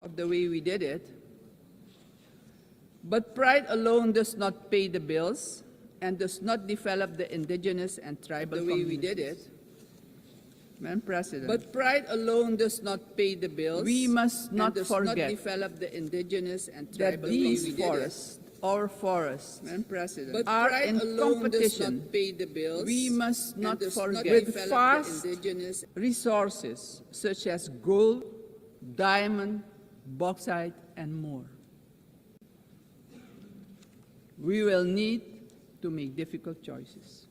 of the way we did it. But pride alone does not pay the bills and does not develop the indigenous and tribal communities. The way we did it. Madam President. But pride alone does not pay the bills. We must not forget not develop the indigenous and tribal that these forests, our forests, Madam President, but are in competition. Not pay the bills. We must not forget with vast resources such as gold, diamond, bauxite, and more. We will need to make difficult choices.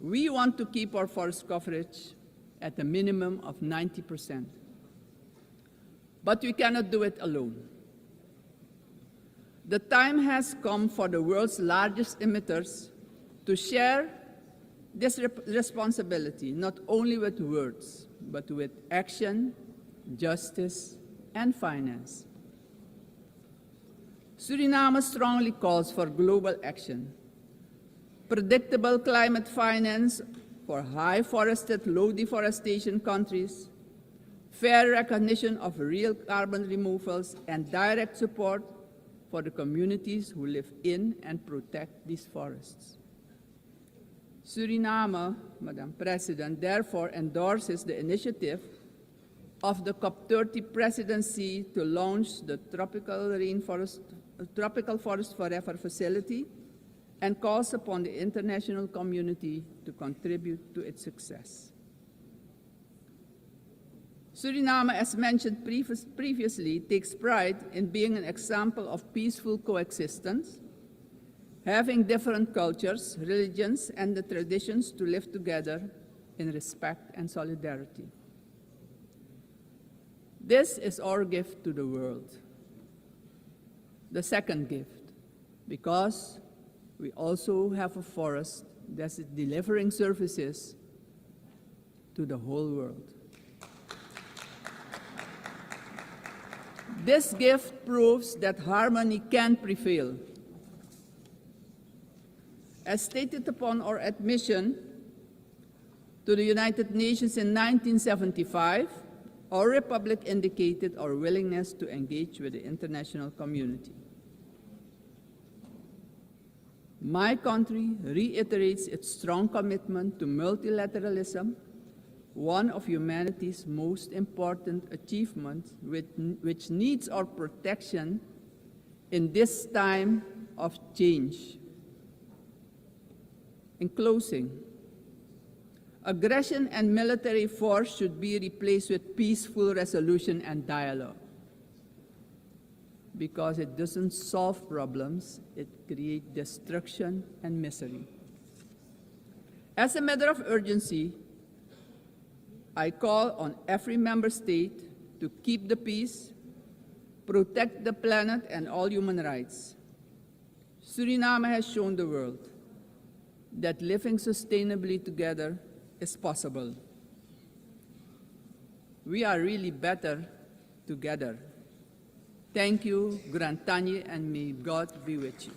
We want to keep our forest coverage at a minimum of 90%. But we cannot do it alone. The time has come for the world's largest emitters to share this responsibility, not only with words, but with action, justice, and finance. Suriname strongly calls for global action, predictable climate finance for high forested, low deforestation countries, fair recognition of real carbon removals, and direct support for the communities who live in and protect these forests. Suriname, Madam President, therefore endorses the initiative of the COP30 presidency to launch the Tropical Forest Forever facility and calls upon the international community to contribute to its success. Suriname, as mentioned previously, takes pride in being an example of peaceful coexistence, having different cultures, religions, and the traditions to live together in respect and solidarity. This is our gift to the world. The second gift, because we also have a forest that is delivering services to the whole world. This gift proves that harmony can prevail. As stated upon our admission to the United Nations in 1975, our republic indicated our willingness to engage with the international community. My country reiterates its strong commitment to multilateralism, one of humanity's most important achievements, which needs our protection in this time of change. In closing, aggression and military force should be replaced with peaceful resolution and dialogue, because it doesn't solve problems, it creates destruction and misery. As a matter of urgency, I call on every member state to keep the peace, protect the planet and all human rights. Suriname has shown the world that living sustainably together is possible. We are really better together. Thank you, Grand Tanye, and may God be with you.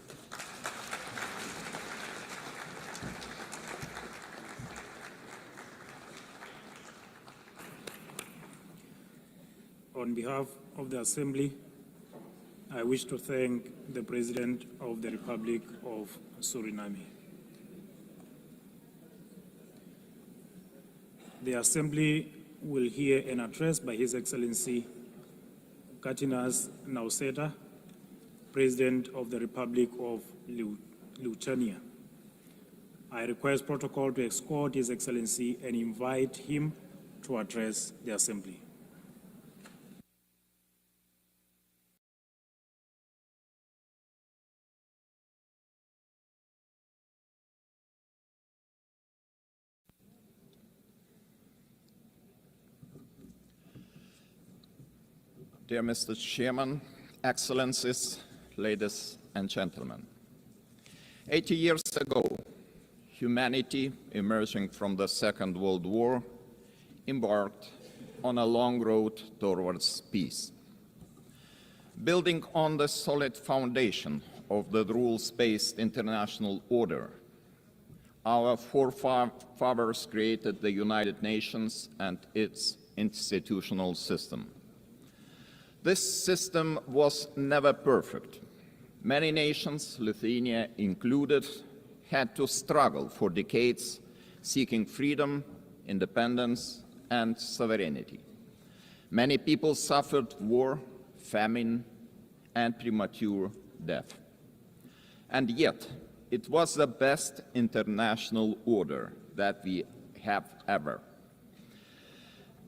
On behalf of the Assembly, I wish to thank the President of the Republic of Suriname. The Assembly will hear an address by His Excellency Katinas Nauseta, President of the Republic of Lithuania. I request protocol to escort His Excellency and invite him to address the Assembly. Dear Mr. Chairman, Excellencies, ladies and gentlemen. 80 years ago, humanity, emerging from the Second World War, embarked on a long road towards peace. Building on the solid foundation of the rules-based international order, our forefathers created the United Nations and its institutional system. This system was never perfect. Many nations, Lithuania included, had to struggle for decades, seeking freedom, independence, and sovereignty. Many people suffered war, famine, and premature death. And yet, it was the best international order that we have ever.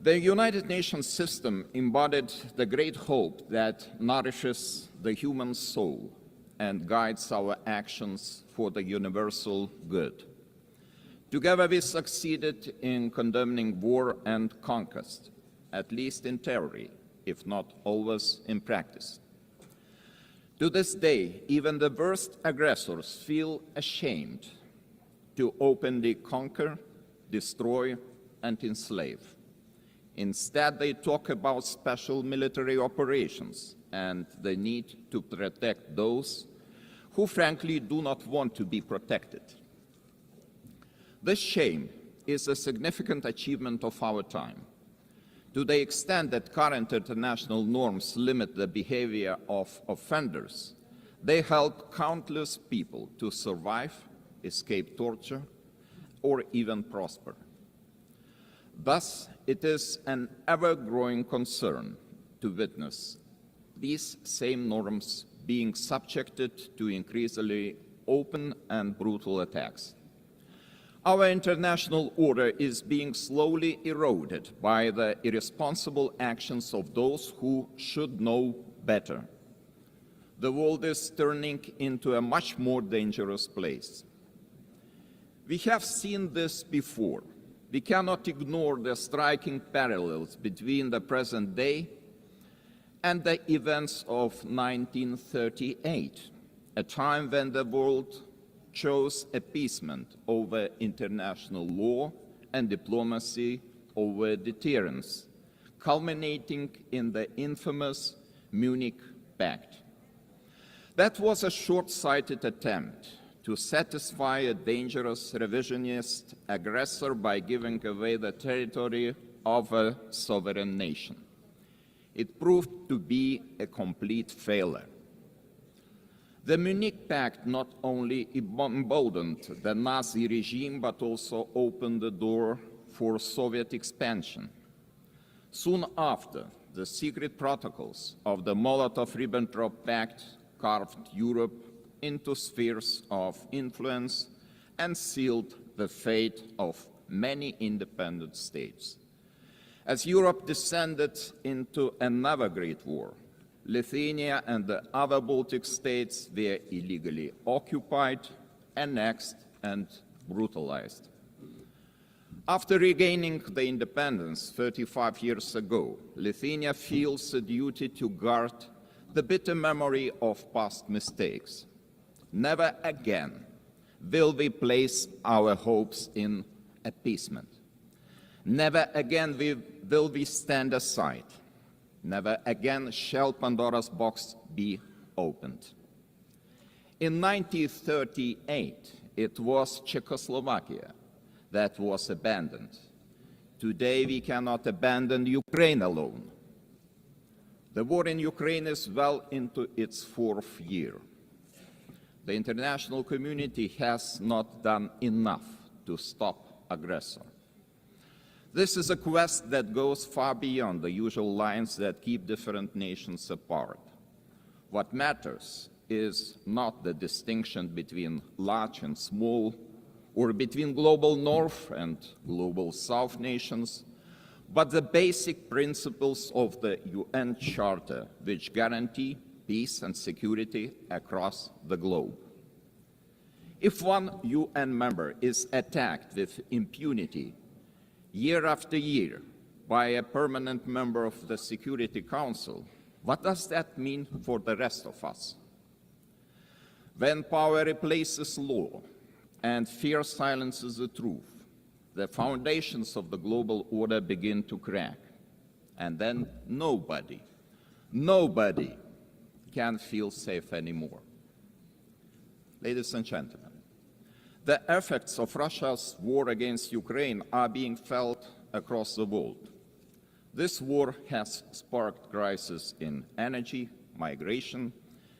The United Nations system embodied the great hope that nourishes the human soul and guides our actions for the universal good. Together we succeeded in condemning war and conquest, at least in theory, if not always in practice. To this day, even the worst aggressors feel ashamed to openly conquer, destroy, and enslave. Instead, they talk about special military operations and the need to protect those who frankly do not want to be protected. This shame is a significant achievement of our time. To the extent that current international norms limit the behavior of offenders, they help countless people to survive, escape torture, or even prosper. Thus, it is an ever-growing concern to witness these same norms being subjected to increasingly open and brutal attacks. Our international order is being slowly eroded by the irresponsible actions of those who should know better. The world is turning into a much more dangerous place. We have seen this before. We cannot ignore the striking parallels between the present day and the events of 1938, a time when the world chose appeasement over international law and diplomacy over deterrence, culminating in the infamous Munich Pact. That was a short-sighted attempt to satisfy a dangerous revisionist aggressor by giving away the territory of a sovereign nation. It proved to be a complete failure. The Munich Pact not only emboldened the Nazi regime, but also opened the door for Soviet expansion. Soon after, the secret protocols of the Molotov-Ribbentrop Pact carved Europe into spheres of influence and sealed the fate of many independent states. As Europe descended into another great war, Lithuania and the other Baltic states were illegally occupied, annexed, and brutalized. After regaining the independence 35 years ago, Lithuania feels a duty to guard the bitter memory of past mistakes. Never again will we place our hopes in appeasement. Never again will we stand aside. Never again shall Pandora's box be opened. In 1938, it was Czechoslovakia that was abandoned. Today, we cannot abandon Ukraine alone. The war in Ukraine is well into its 4th year. The international community has not done enough to stop aggressor. This is a quest that goes far beyond the usual lines that keep different nations apart. What matters is not the distinction between large and small, or between global North and global South nations, but the basic principles of the UN Charter, which guarantee peace and security across the globe. If one UN member is attacked with impunity year after year by a permanent member of the Security Council, what does that mean for the rest of us? When power replaces law and fear silences the truth, the foundations of the global order begin to crack. And then nobody can feel safe anymore. Ladies and gentlemen, the effects of Russia's war against Ukraine are being felt across the world. This war has sparked crises in energy, migration,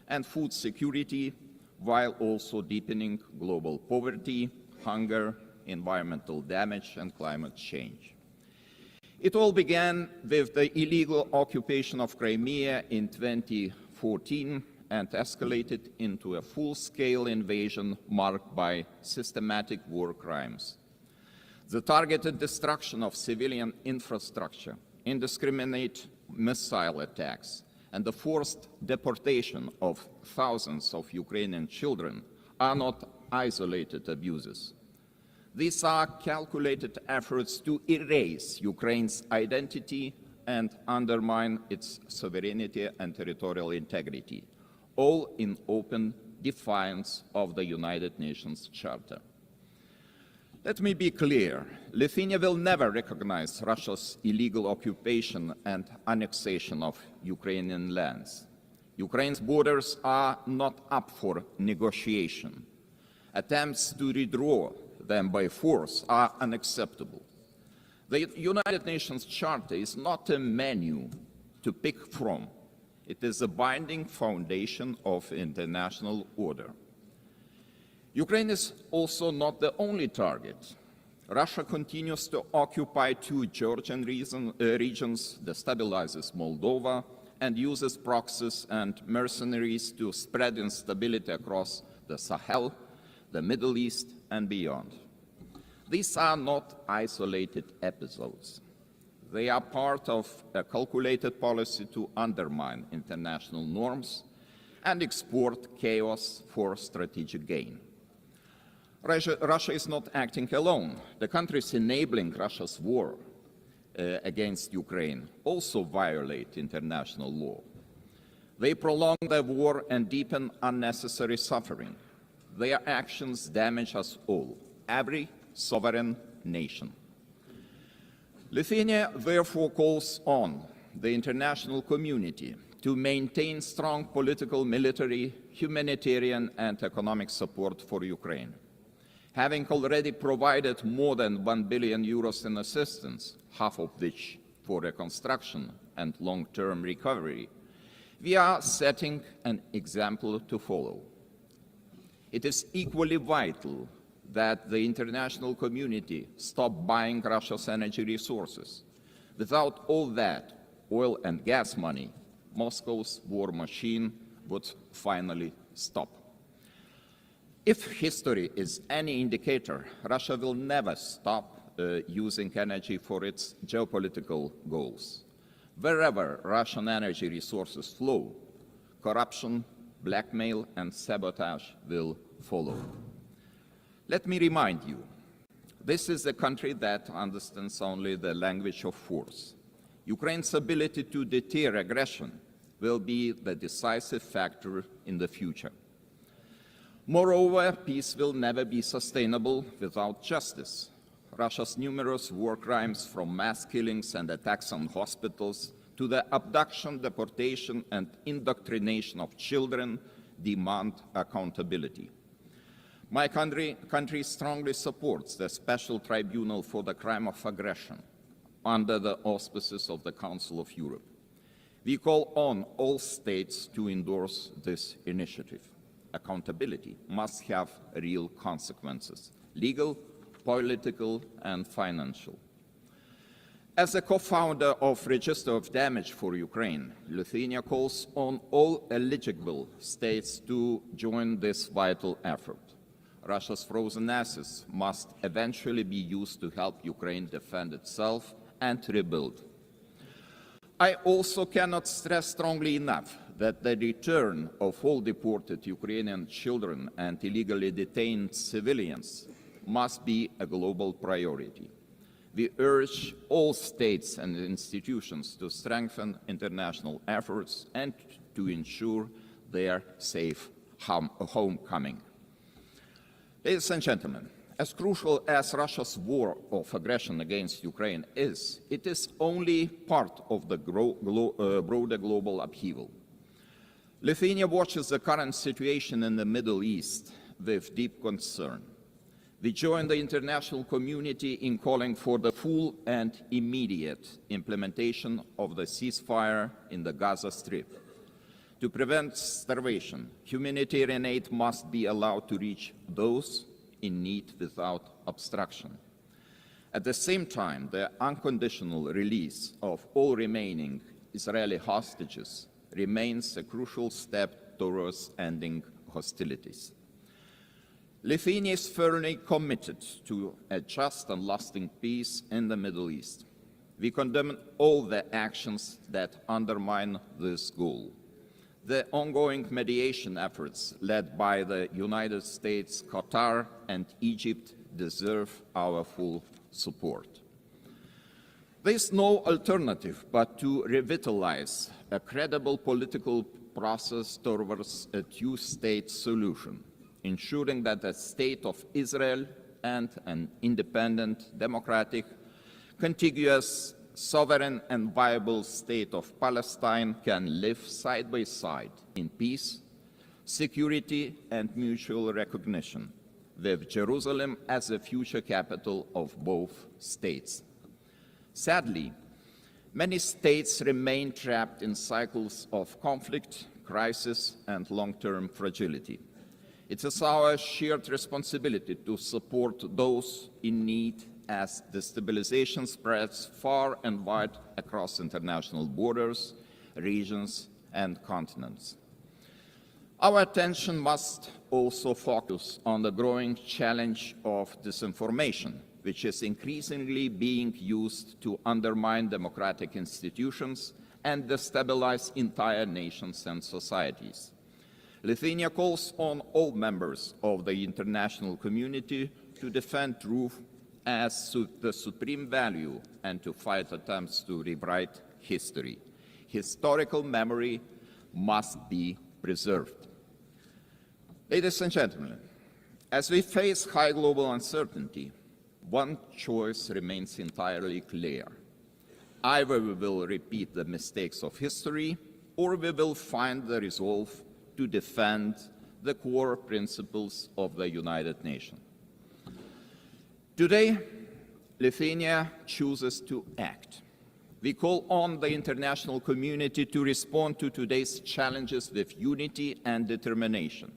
and food security, while also deepening global poverty, hunger, environmental damage, and climate change. It all began with the illegal occupation of Crimea in 2014 and escalated into a full-scale invasion marked by systematic war crimes. The targeted destruction of civilian infrastructure, indiscriminate missile attacks, and the forced deportation of thousands of Ukrainian children are not isolated abuses. These are calculated efforts to erase Ukraine's identity and undermine its sovereignty and territorial integrity, all in open defiance of the United Nations Charter. Let me be clear, Lithuania will never recognize Russia's illegal occupation and annexation of Ukrainian lands. Ukraine's borders are not up for negotiation. Attempts to redraw them by force are unacceptable. The United Nations Charter is not a menu to pick from. It is a binding foundation of international order. Ukraine is also not the only target. Russia continues to occupy two Georgian regions, destabilizes Moldova, and uses proxies and mercenaries to spread instability across the Sahel, the Middle East, and beyond. These are not isolated episodes. They are part of a calculated policy to undermine international norms and export chaos for strategic gain. Russia is not acting alone. The countries enabling Russia's war against Ukraine also violate international law. They prolong the war and deepen unnecessary suffering. Their actions damage us all, every sovereign nation. Lithuania therefore calls on the international community to maintain strong political, military, humanitarian, and economic support for Ukraine. Having already provided more than 1 billion euros in assistance, half of which for reconstruction and long-term recovery, we are setting an example to follow. It is equally vital that the international community stop buying Russia's energy resources. Without all that oil and gas money, Moscow's war machine would finally stop. If history is any indicator, Russia will never stop using energy for its geopolitical goals. Wherever Russian energy resources flow, corruption, blackmail, and sabotage will follow. Let me remind you, this is a country that understands only the language of force. Ukraine's ability to deter aggression will be the decisive factor in the future. Moreover, peace will never be sustainable without justice. Russia's numerous war crimes, from mass killings and attacks on hospitals to the abduction, deportation, and indoctrination of children, demand accountability. My country strongly supports the Special Tribunal for the Crime of Aggression under the auspices of the Council of Europe. We call on all states to endorse this initiative. Accountability must have real consequences, legal, political, and financial. As a co-founder of Register of Damage for Ukraine, Lithuania calls on all eligible states to join this vital effort. Russia's frozen assets must eventually be used to help Ukraine defend itself and rebuild. I also cannot stress strongly enough that the return of all deported Ukrainian children and illegally detained civilians must be a global priority. We urge all states and institutions to strengthen international efforts and to ensure their safe homecoming. Ladies and gentlemen, as crucial as Russia's war of aggression against Ukraine is, it is only part of the broader global upheaval. Lithuania watches the current situation in the Middle East with deep concern. We join the international community in calling for the full and immediate implementation of the ceasefire in the Gaza Strip. To prevent starvation, humanitarian aid must be allowed to reach those in need without obstruction. At the same time, the unconditional release of all remaining Israeli hostages remains a crucial step towards ending hostilities. Lithuania is firmly committed to a just and lasting peace in the Middle East. We condemn all the actions that undermine this goal. The ongoing mediation efforts led by the United States, Qatar, and Egypt deserve our full support. There is no alternative but to revitalize a credible political process towards a two-state solution, ensuring that the State of Israel and an independent, democratic, contiguous, sovereign and viable State of Palestine can live side by side in peace, security and mutual recognition, with Jerusalem as the future capital of both states. Sadly, many states remain trapped in cycles of conflict, crisis and long-term fragility. It is our shared responsibility to support those in need as destabilization spreads far and wide across international borders, regions, and continents. Our attention must also focus on the growing challenge of disinformation, which is increasingly being used to undermine democratic institutions and destabilize entire nations and societies. Lithuania calls on all members of the international community to defend truth as the supreme value and to fight attempts to rewrite history. Historical memory must be preserved. Ladies and gentlemen, as we face high global uncertainty, one choice remains entirely clear. Either we will repeat the mistakes of history, or we will find the resolve to defend the core principles of the United Nations. Today, Lithuania chooses to act. We call on the international community to respond to today's challenges with unity and determination.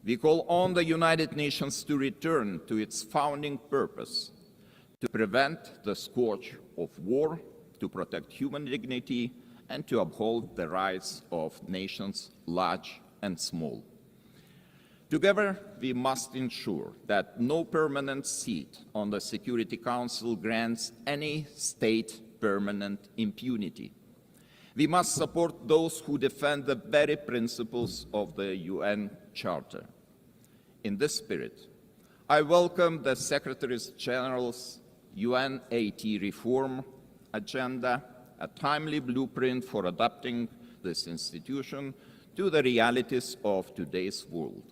We call on the United Nations to return to its founding purpose, to prevent the scourge of war, to protect human dignity, and to uphold the rights of nations large and small. Together, we must ensure that no permanent seat on the Security Council grants any state permanent impunity. We must support those who defend the very principles of the UN Charter. In this spirit, I welcome the Secretary General's UNAT reform agenda, a timely blueprint for adapting this institution to the realities of today's world.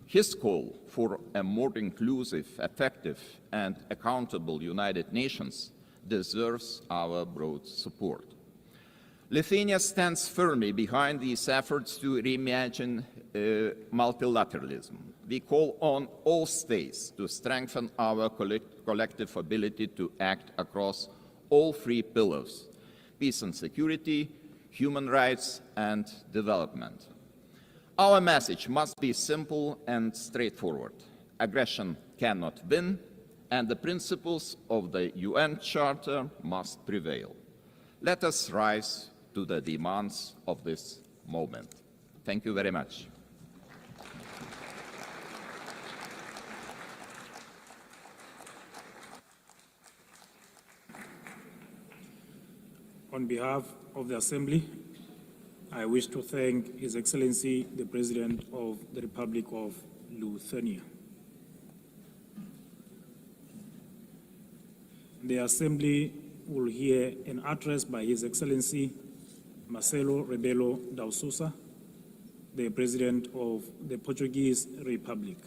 His call for a more inclusive, effective, and accountable United Nations deserves our broad support. Lithuania stands firmly behind these efforts to reimagine multilateralism. We call on all states to strengthen our collective ability to act across all three pillars: peace and security, human rights, and development. Our message must be simple and straightforward. Aggression cannot win, and the principles of the UN Charter must prevail. Let us rise to the demands of this moment. Thank you very much. On behalf of the Assembly, I wish to thank His Excellency, the President of the Republic of Lithuania. The Assembly will hear an address by His Excellency Marcelo Rebelo da Sousa, the President of the Portuguese Republic.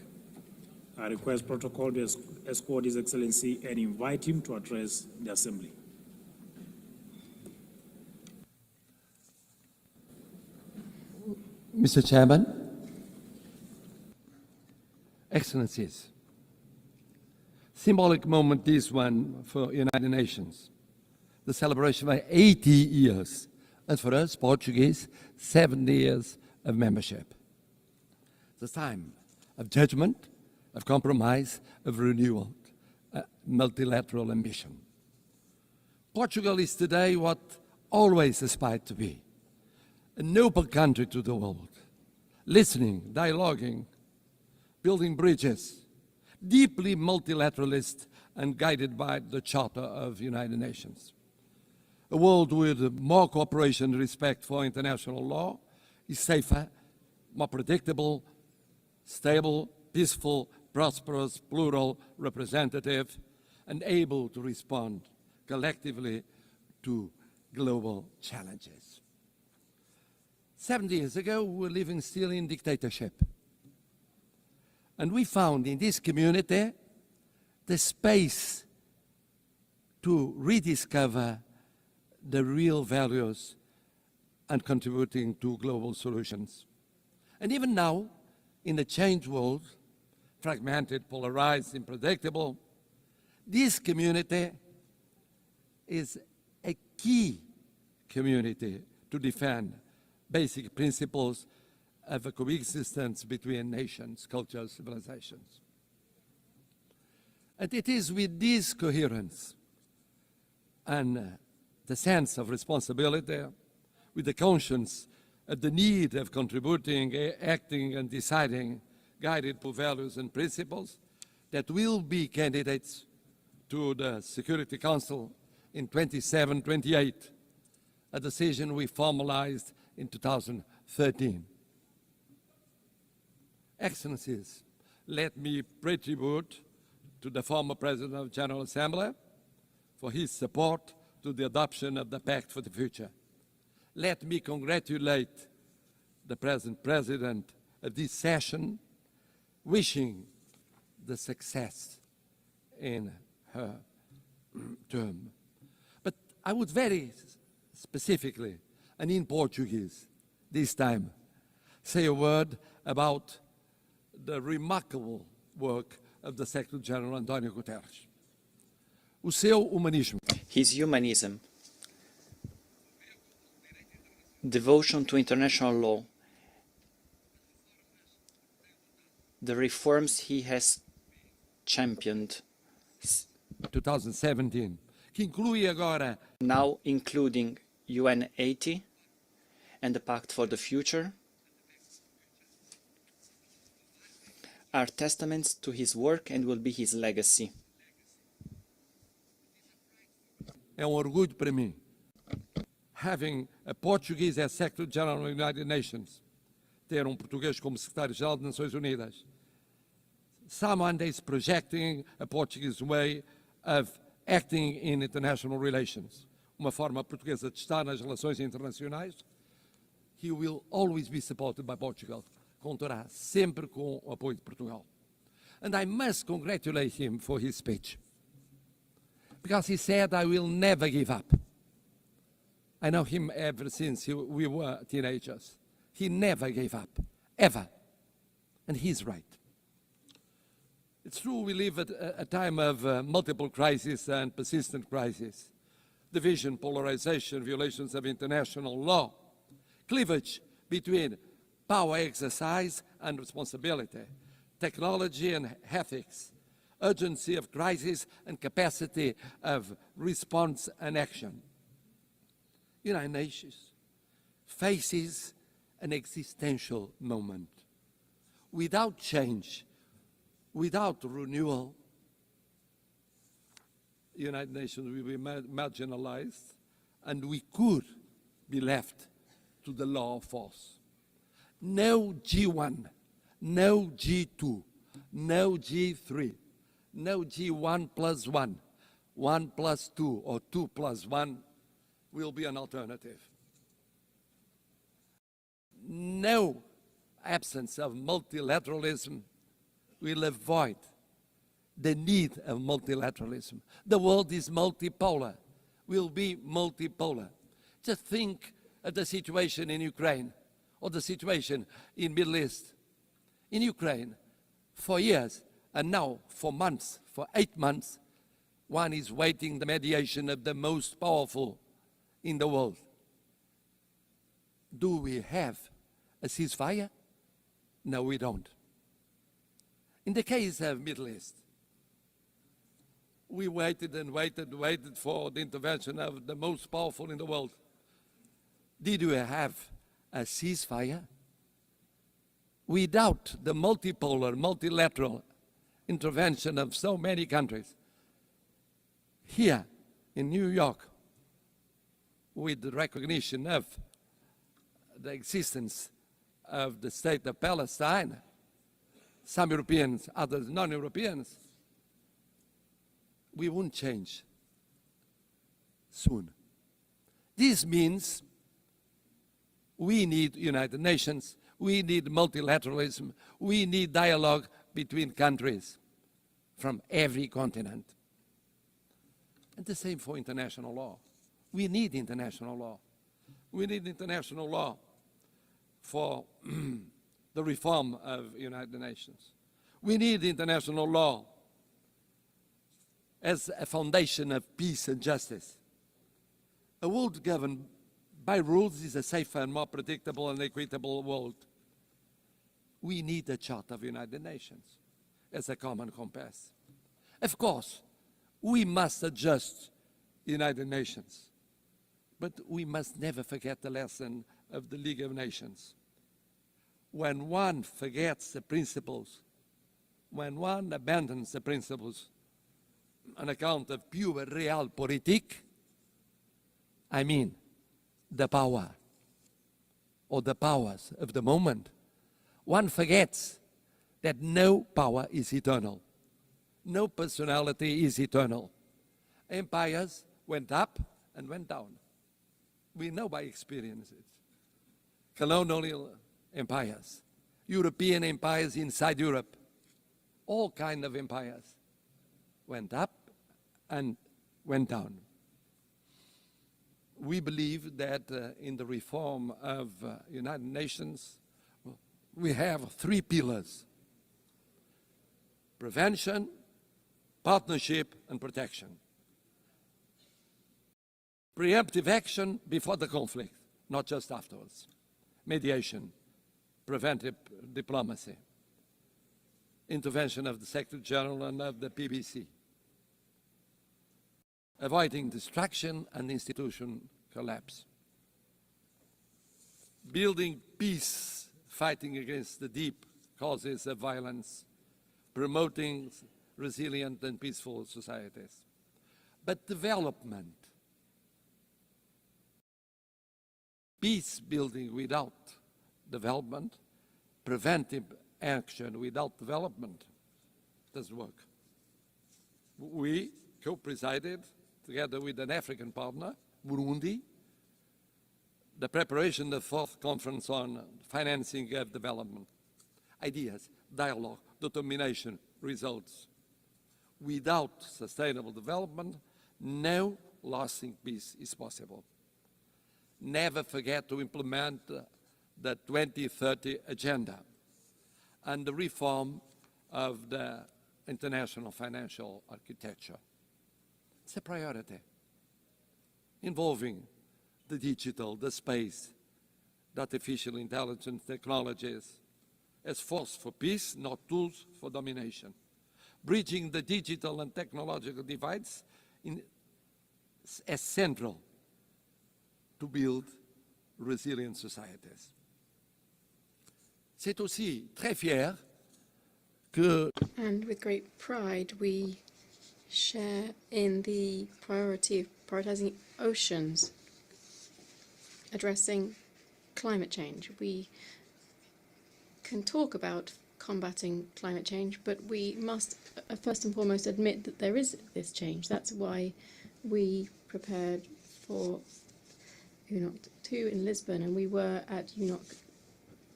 I request protocol to escort His Excellency and invite him to address the Assembly. Mr. Chairman, Excellencies, Symbolic moment, this one, for United Nations. The celebration of 80 years, and for us, Portuguese, 70 years of membership. It's a time of judgment, of compromise, of renewal, multilateral ambition. Portugal is today what always aspired to be, an open country to the world, listening, dialoguing, building bridges, deeply multilateralist and guided by the Charter of the United Nations. A world with more cooperation and respect for international law is safer, more predictable, stable, peaceful, prosperous, plural, representative, and able to respond collectively to global challenges. 70 years ago, we were living still in dictatorship. And we found in this community the space to rediscover the real values and contributing to global solutions. And even now, in the changed world, fragmented, polarized, unpredictable, this community is a key community to defend basic principles of a coexistence between nations, cultures, civilizations. And it is with this coherence and the sense of responsibility, with the conscience of the need of contributing, acting, and deciding, guided by values and principles, that will be candidates to the Security Council in 27-28, a decision we formalized in 2013. Excellencies, let me pay tribute to the former President of the General Assembly for his support to the adoption of the Pact for the Future. Let me congratulate the present President of this session, wishing the success in her term. But I would very specifically, and in Portuguese this time, say a word about the remarkable work of the Secretary-General António Guterres. O seu humanismo. His humanism, devotion to international law, the reforms he has championed, 2017, que inclui agora now including UN 80 and the Pact for the Future, are testaments to his work and will be his legacy. É orgulho para mim, having a Portuguese as Secretary-General of the United Nations, ter português como Secretário-Geral das Nações Unidas. Someone is projecting a Portuguese way of acting in international relations, uma forma portuguesa de estar nas relações internacionais. He will always be supported by Portugal. Contará sempre com o apoio de Portugal. And I must congratulate him for his speech, because he said, I will never give up. I know him ever since we were teenagers. He never gave up, ever. And he's right. It's true we live at a time of multiple crises and persistent crises. Division, polarization, violations of international law, cleavage between power exercise and responsibility, technology and ethics, urgency of crisis and capacity of response and action. United Nations faces an existential moment. Without change, without renewal, the United Nations will be marginalized, and we could be left to the law of force. No G1, no G2, no G3, no G1 plus 1, 1 plus 2, or 2 plus 1 will be an alternative. No absence of multilateralism will avoid the need of multilateralism. The world is multipolar, will be multipolar. Just think of the situation in Ukraine or the situation in Middle East. In Ukraine, for years, And now, for months, for 8 months, one is waiting the mediation of the most powerful in the world. Do we have a ceasefire? No, we don't. In the case of Middle East, we waited and waited for the intervention of the most powerful in the world. Did we have a ceasefire? Without the multipolar, multilateral intervention of so many countries, here in New York, with the recognition of the existence of the state of Palestine, some Europeans, others non-Europeans, we won't change soon. This means we need United Nations, we need multilateralism, we need dialogue between countries from every continent. And the same for international law. We need international law. We need international law for the reform of United Nations. We need international law as a foundation of peace and justice. A world governed by rules is a safer and more predictable and equitable world. We need a Charter of United Nations as a common compass. Of course, we must adjust United Nations, but we must never forget the lesson of the League of Nations. When one forgets the principles, when one abandons the principles on account of pure realpolitik, I mean the power or the powers of the moment, one forgets that no power is eternal. No personality is eternal. Empires went up and went down. We know by experience it. Colonial empires, European empires inside Europe, all kinds of empires went up and went down. We believe that in the reform of United Nations, we have 3 pillars: prevention, partnership, and protection. Preemptive action before the conflict, not just afterwards. Mediation, preventive diplomacy, intervention of the Secretary General and of the PBC. Avoiding destruction and institution collapse. Building peace, fighting against the deep causes of violence, promoting resilient and peaceful societies. But development, peace building without development, preventive action without development doesn't work. We co-presided, together with an African partner, Burundi, the preparation of the 4th Conference on Financing of Development. Ideas, dialogue, determination, results. Without sustainable development, no lasting peace is possible. Never forget to implement the 2030 Agenda and the reform of the international financial architecture. It's a priority, involving the digital, the space, the artificial intelligence technologies as force for peace, not tools for domination. Bridging the digital and technological divides as central to build resilient societies. C'est aussi très fier que And with great pride, we share in the priority of prioritizing oceans, addressing climate change. We can talk about combating climate change, but we must first and foremost admit that there is this change. That's why we prepared for UNOC 2 in Lisbon, and we were at UNOC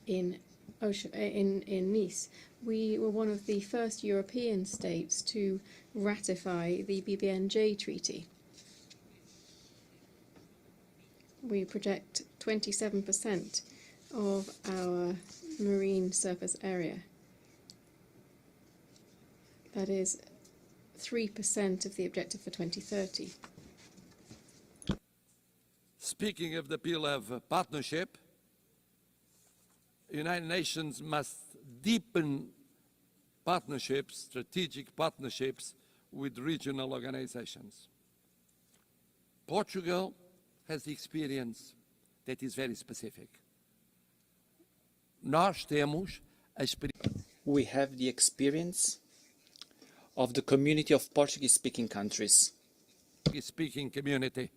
in Nice. We were one of the first European states to ratify the BBNJ Treaty. We project 27% of our marine surface area. That is 3% of the objective for 2030. Speaking of the appeal of partnership, United Nations must deepen partnerships, strategic partnerships with regional organizations. Portugal has experience that is very specific. Nós temos a experiência. We have the experience of the community of Portuguese-speaking countries. Speaking community,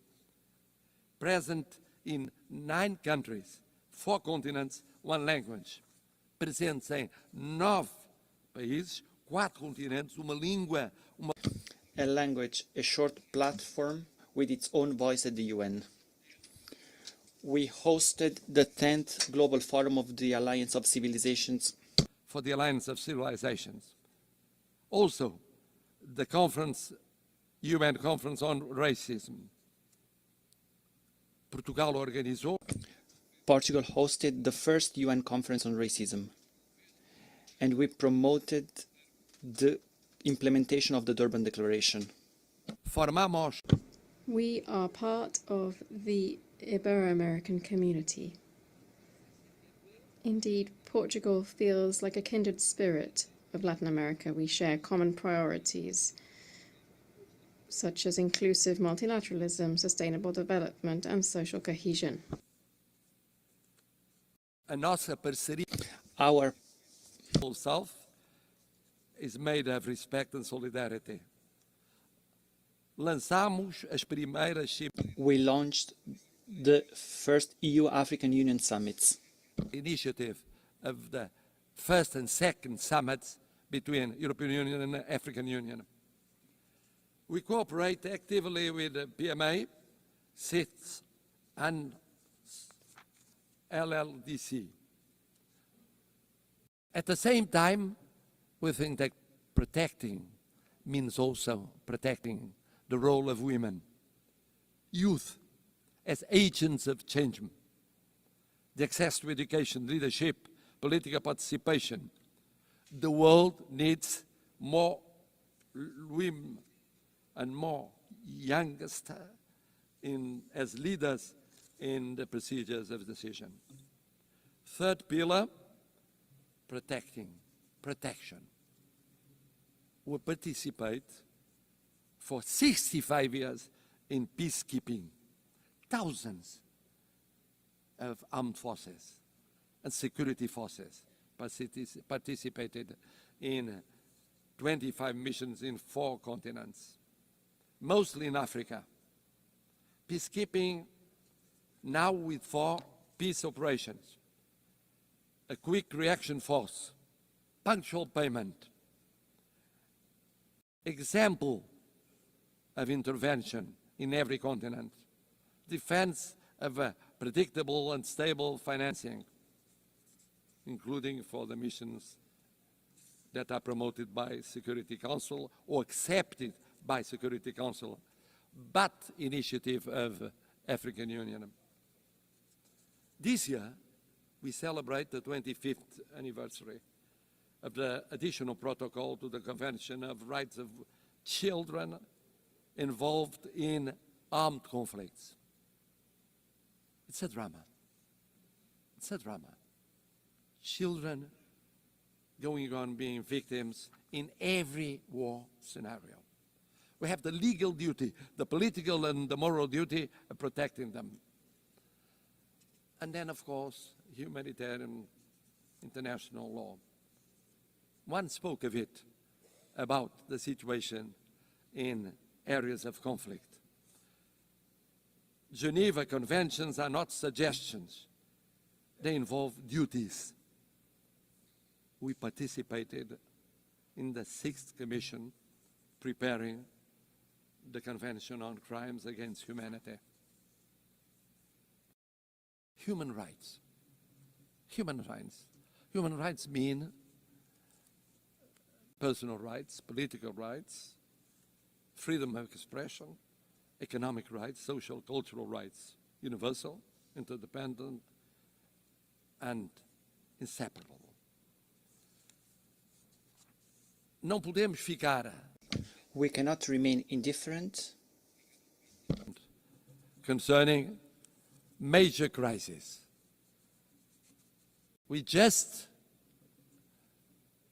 present in 9 countries, 4 continents, 1 language. Presentes em 9 países, 4 continentes, uma língua, A language, a short platform with its own voice at the UN. We hosted the 10th Global Forum of the Alliance of Civilizations for the Alliance of Civilizations. Also, the conference, UN Conference on Racism. Portugal organizou. Portugal hosted the first UN conference on racism, and we promoted the implementation of the Durban Declaration. Formamos. We are part of the Ibero-American community. Indeed, Portugal feels like a kindred spirit of Latin America. We share common priorities, such as inclusive multilateralism, sustainable development, and social cohesion. A nossa parceria Our with the South is made of respect and solidarity. Lançamos as primeiras We launched the first EU-African Union summits. initiative of the first and second summits between European Union and African Union. We cooperate actively with the PMA, CITES, and LLDC. At the same time, we think that protecting means also protecting the role of women, youth as agents of change, the access to education, leadership, political participation. The world needs more women and more youngest as leaders in the procedures of decision. Third pillar, protection. We participate for 65 years in peacekeeping. Thousands of armed forces and security forces participated in 25 missions in 4 continents, mostly in Africa. Peacekeeping now with 4 peace operations, a quick reaction force, punctual payment, example of intervention in every continent, defense of a predictable and stable financing, including for the missions that are promoted by Security Council or accepted by Security Council, but initiative of African Union. This year, we celebrate the 25th anniversary of the additional protocol to the Convention of Rights of Children involved in armed conflicts. It's a drama. It's a drama. Children going on being victims in every war scenario. We have the legal duty, the political and the moral duty of protecting them. And then, of course, humanitarian international law. One spoke of it, about the situation in areas of conflict. Geneva Conventions are not suggestions. They involve duties. We participated in the 6th Commission preparing the Convention on Crimes Against Humanity. Human rights. Human rights. Human rights mean personal rights, political rights, freedom of expression, economic rights, social, cultural rights, universal, interdependent, and inseparable. Não podemos ficar We cannot remain indifferent concerning major crises. We just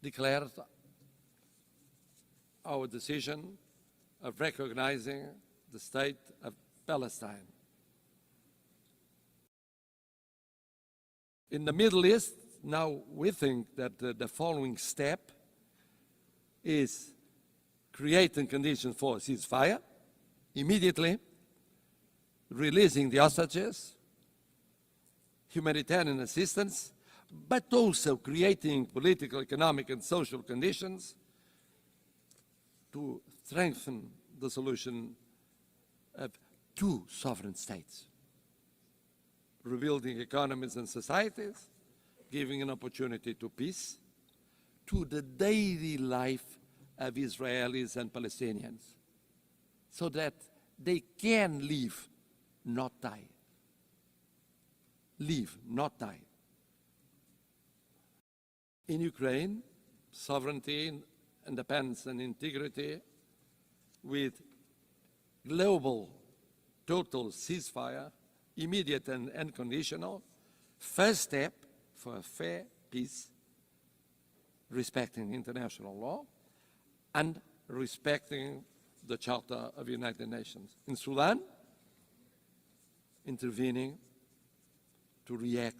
declared our decision of recognizing the state of Palestine. In the Middle East, now we think that the following step is creating conditions for a ceasefire, immediately releasing the hostages, humanitarian assistance, but also creating political, economic, and social conditions to strengthen the solution of two sovereign states, rebuilding economies and societies, giving an opportunity to peace, to the daily life of Israelis and Palestinians, so that they can live, not die. Live, not die. In Ukraine, sovereignty, independence, and integrity with global total ceasefire, immediate and unconditional, first step for a fair peace, respecting international law and respecting the Charter of the United Nations. In Sudan, intervening to react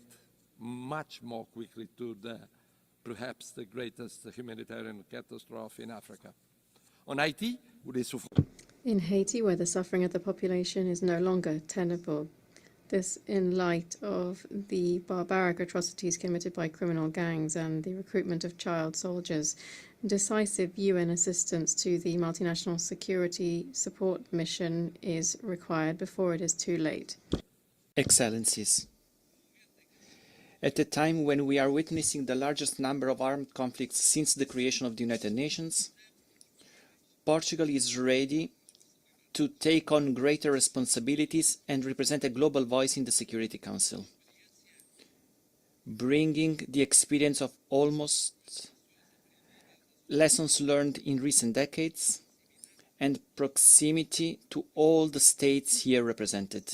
much more quickly to perhaps the greatest humanitarian catastrophe in Africa. On Haiti, In Haiti, where the suffering of the population is no longer tenable, this in light of the barbaric atrocities committed by criminal gangs and the recruitment of child soldiers, decisive UN assistance to the multinational security support mission is required before it is too late. Excellencies, at a time when we are witnessing the largest number of armed conflicts since the creation of the United Nations, Portugal is ready to take on greater responsibilities and represent a global voice in the Security Council, bringing the experience of almost lessons learned in recent decades and proximity to all the states here represented,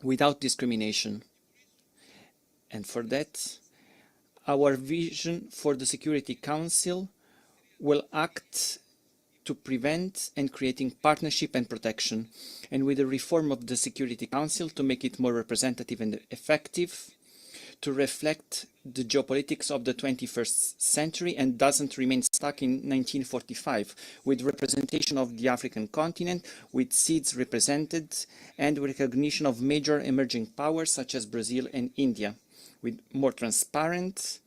without discrimination. And for that, our vision for the Security Council will act to prevent and creating partnership and protection, and with the reform of the Security Council to make it more representative and effective, to reflect the geopolitics of the 21st century and doesn't remain stuck in 1945, with representation of the African continent, with seats represented, and recognition of major emerging powers such as Brazil and India, with more transparent,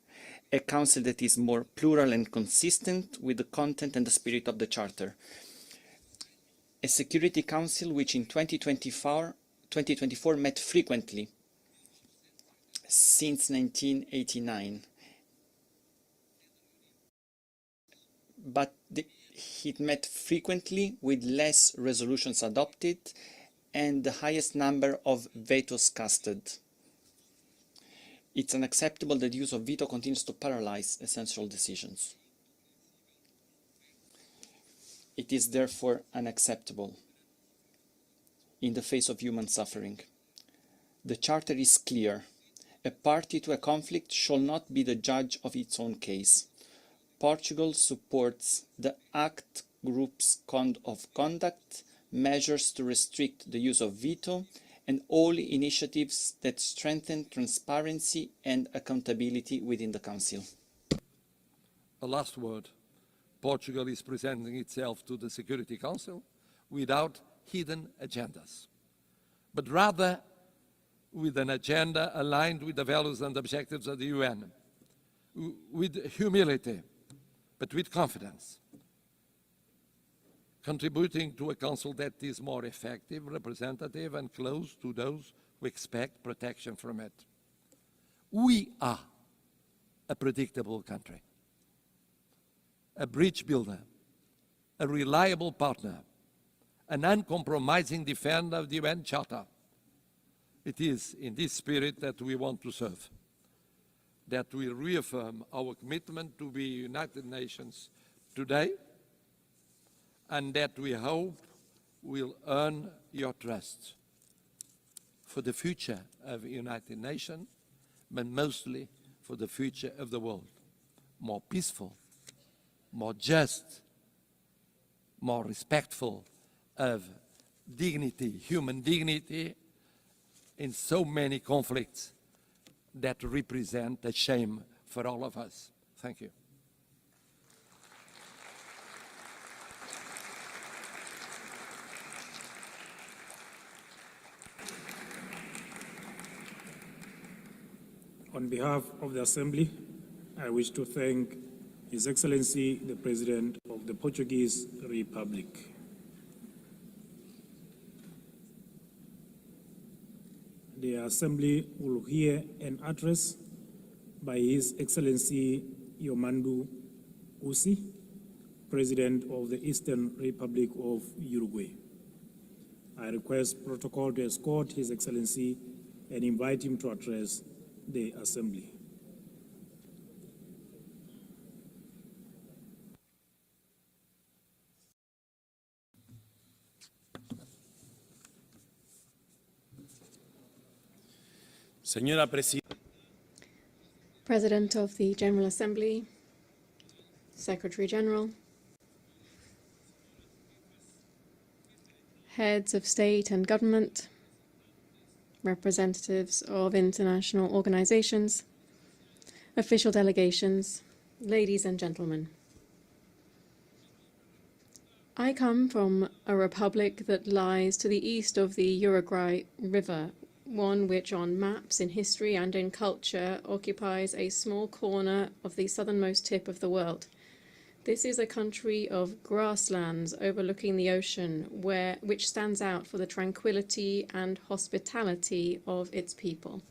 a council that is more plural and consistent with the content and the spirit of the Charter. A Security Council which in 2024 met frequently since 1989. But it met frequently with less resolutions adopted and the highest number of vetoes casted. It's unacceptable that the use of veto continues to paralyze essential decisions. It is therefore unacceptable in the face of human suffering. The Charter is clear. A party to a conflict shall not be the judge of its own case. Portugal supports the ACT Group's code of conduct, measures to restrict the use of veto, and all initiatives that strengthen transparency and accountability within the Council. a last word. Portugal is presenting itself to the Security Council without hidden agendas, but rather with an agenda aligned with the values and objectives of the UN, with humility, but with confidence, contributing to a council that is more effective, representative, and close to those who expect protection from it. We are a predictable country, a bridge builder, a reliable partner, an uncompromising defender of the UN Charter. It is in this spirit that we want to serve, that we reaffirm our commitment to be United Nations today and that we hope will earn your trust for the future of the United Nations, but mostly for the future of the world. More peaceful, more just, more respectful of dignity, human dignity, in so many conflicts that represent a shame for all of us. Thank you. On behalf of the Assembly, I wish to thank His Excellency, the President of the Portuguese Republic. The Assembly will hear an address by His Excellency Yomandú Usi, President of the Eastern Republic of Uruguay. I request protocol to escort His Excellency and invite him to address the Assembly. Señora Presidenta, President of the General Assembly, Secretary General, heads of state and government, representatives of international organizations, official delegations, ladies and gentlemen. I come from a republic that lies to the east of the Uruguay River, one which on maps, in history and in culture occupies a small corner of the southernmost tip of the world. This is a country of grasslands overlooking the ocean, which stands out for the tranquility and hospitality of its people.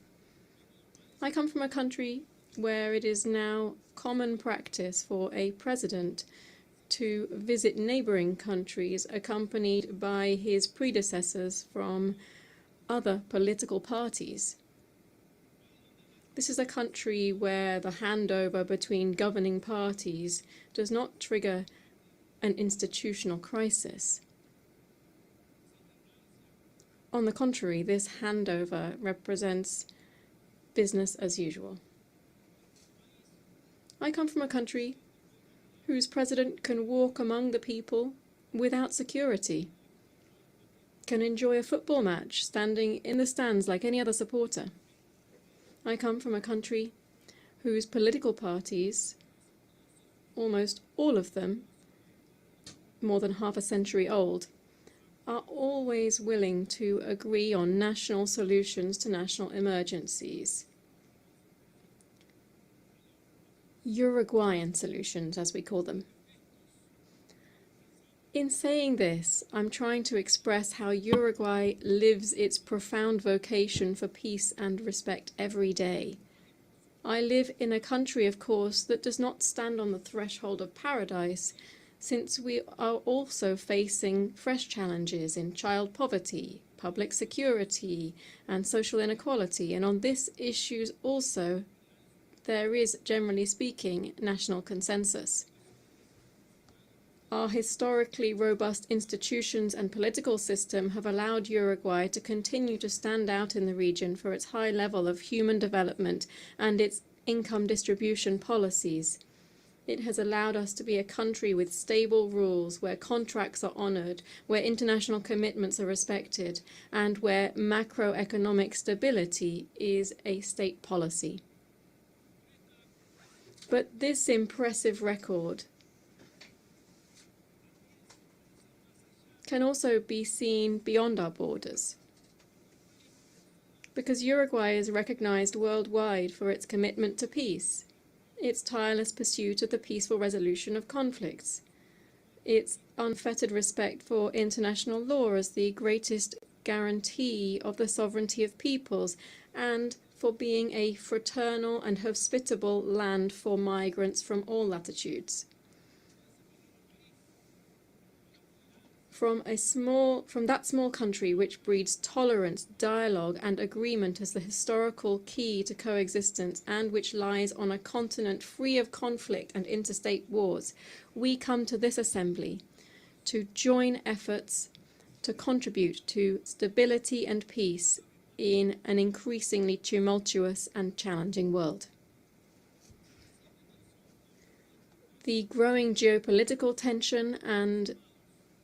I come from a country where it is now common practice for a president to visit neighboring countries accompanied by his predecessors from other political parties. This is a country where the handover between governing parties does not trigger an institutional crisis. On the contrary, this handover represents business as usual. I come from a country whose president can walk among the people without security, can enjoy a football match standing in the stands like any other supporter. I come from a country whose political parties, almost all of them, more than half a century old, are always willing to agree on national solutions to national emergencies. Uruguayan solutions, as we call them. In saying this, I'm trying to express how Uruguay lives its profound vocation for peace and respect every day. I live in a country, of course, that does not stand on the threshold of paradise, since we are also facing fresh challenges in child poverty, public security, and social inequality, and on these issues also there is, generally speaking, national consensus. Our historically robust institutions and political system have allowed Uruguay to continue to stand out in the region for its high level of human development and its income distribution policies. It has allowed us to be a country with stable rules, where contracts are honoured, where international commitments are respected, and where macroeconomic stability is a state policy. But this impressive record can also be seen beyond our borders, because Uruguay is recognized worldwide for its commitment to peace, its tireless pursuit of the peaceful resolution of conflicts, its unfettered respect for international law as the greatest guarantee of the sovereignty of peoples, and for being a fraternal and hospitable land for migrants from all latitudes. from that small country which breeds tolerance, dialogue and agreement as the historical key to coexistence, and which lies on a continent free of conflict and interstate wars, we come to this assembly to join efforts to contribute to stability and peace in an increasingly tumultuous and challenging world. The growing geopolitical tension and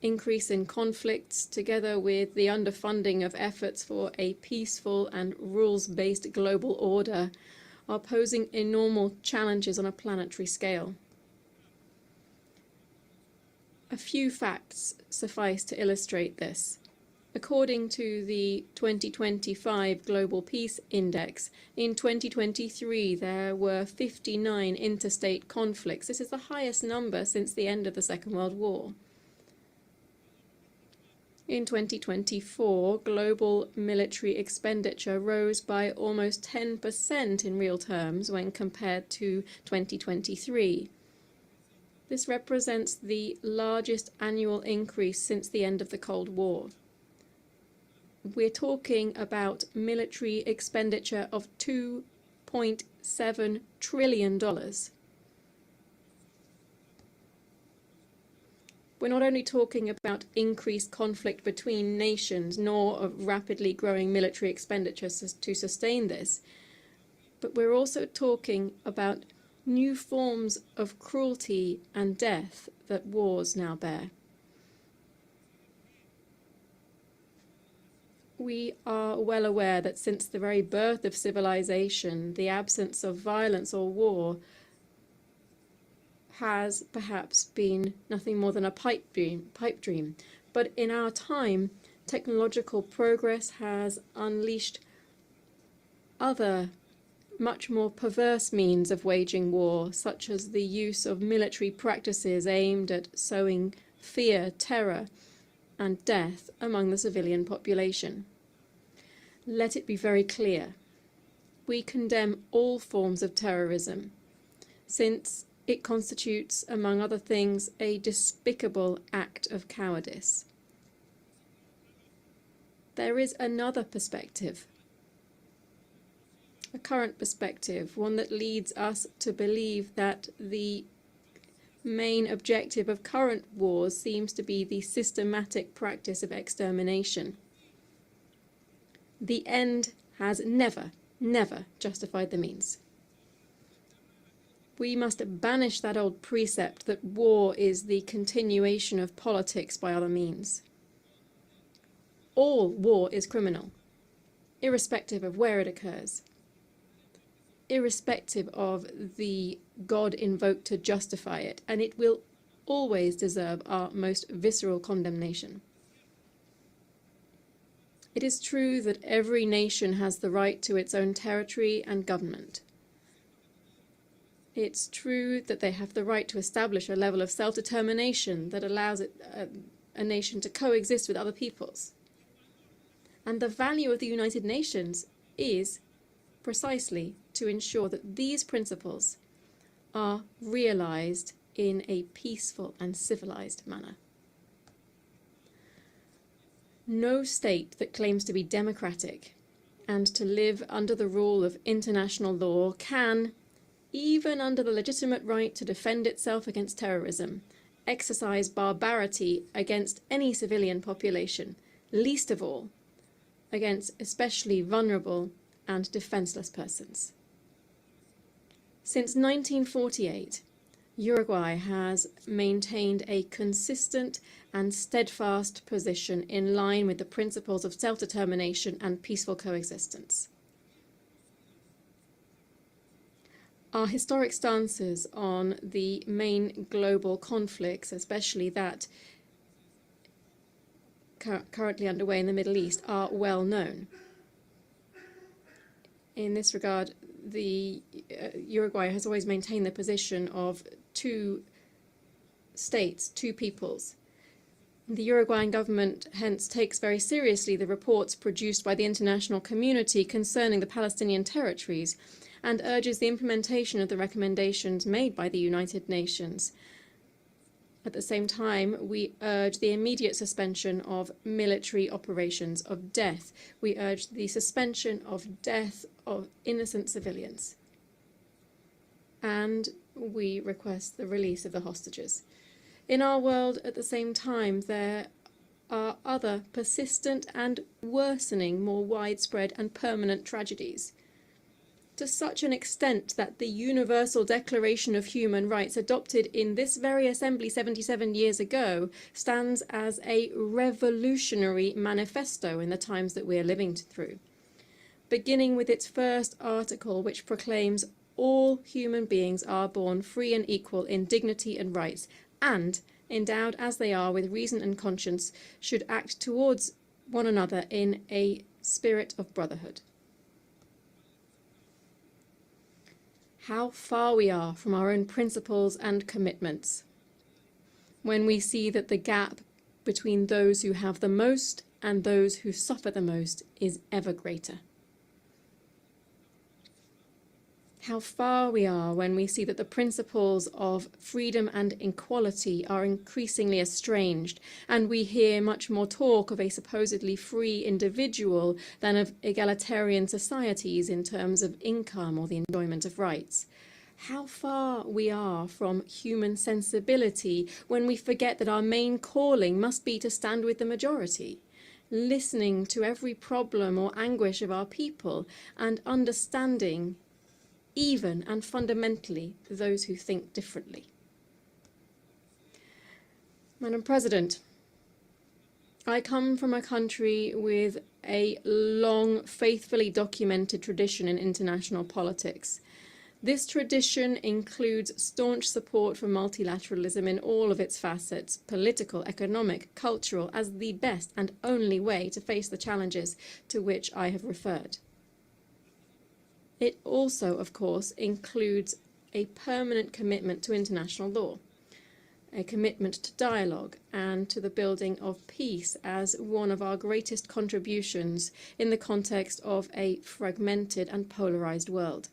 increase in conflicts, together with the underfunding of efforts for a peaceful and rules-based global order, are posing enormous challenges on a planetary scale. A few facts suffice to illustrate this. According to the 2025 Global Peace Index, in 2023 there were 59 interstate conflicts. This is the highest number since the end of the Second World War. In 2024, global military expenditure rose by almost 10% in real terms when compared to 2023. This represents the largest annual increase since the end of the Cold War. We're talking about military expenditure of $2.7 trillion. We're not only talking about increased conflict between nations, nor of rapidly growing military expenditure to sustain this, but we're also talking about new forms of cruelty and death that wars now bear. We are well aware that since the very birth of civilization, the absence of violence or war has perhaps been nothing more than a pipe dream. But in our time, technological progress has unleashed other, much more perverse means of waging war, such as the use of military practices aimed at sowing fear, terror, and death among the civilian population. Let it be very clear. We condemn all forms of terrorism, since it constitutes, among other things, a despicable act of cowardice. There is another perspective, a current perspective, one that leads us to believe that the main objective of current wars seems to be the systematic practice of extermination. The end has never justified the means. We must banish that old precept that war is the continuation of politics by other means. All war is criminal, irrespective of where it occurs, irrespective of the God invoked to justify it, and it will always deserve our most visceral condemnation. It is true that every nation has the right to its own territory and government. It's true that they have the right to establish a level of self-determination that allows a nation to coexist with other peoples. And the value of the United Nations is precisely to ensure that these principles are realized in a peaceful and civilized manner. No state that claims to be democratic and to live under the rule of international law can, even under the legitimate right to defend itself against terrorism, exercise barbarity against any civilian population, least of all against especially vulnerable and defenseless persons. Since 1948, Uruguay has maintained a consistent and steadfast position in line with the principles of self-determination and peaceful coexistence. Our historic stances on the main global conflicts, especially that currently underway in the Middle East, are well known. In this regard, Uruguay has always maintained the position of two states, two peoples. The Uruguayan government hence takes very seriously the reports produced by the international community concerning the Palestinian territories and urges the implementation of the recommendations made by the United Nations At the same time, we urge the immediate suspension of military operations of death. We urge the suspension of death of innocent civilians. And we request the release of the hostages. In our world, at the same time, there are other persistent and worsening, more widespread and permanent tragedies, to such an extent that the Universal Declaration of Human Rights, adopted in this very assembly 77 years ago, stands as a revolutionary manifesto in the times that we are living through, beginning with its first article, which proclaims all human beings are born free and equal in dignity and rights, and, endowed as they are with reason and conscience, should act towards one another in a spirit of brotherhood. How far we are from our own principles and commitments when we see that the gap between those who have the most and those who suffer the most is ever greater. How far we are when we see that the principles of freedom and equality are increasingly estranged, and we hear much more talk of a supposedly free individual than of egalitarian societies in terms of income or the enjoyment of rights. How far we are from human sensibility when we forget that our main calling must be to stand with the majority, listening to every problem or anguish of our people and understanding even and fundamentally those who think differently. Madam President, I come from a country with a long, faithfully documented tradition in international politics. This tradition includes staunch support for multilateralism in all of its facets, political, economic, cultural, as the best and only way to face the challenges to which I have referred. It also, of course, includes a permanent commitment to international law, a commitment to dialogue and to the building of peace as one of our greatest contributions in the context of a fragmented and polarized world.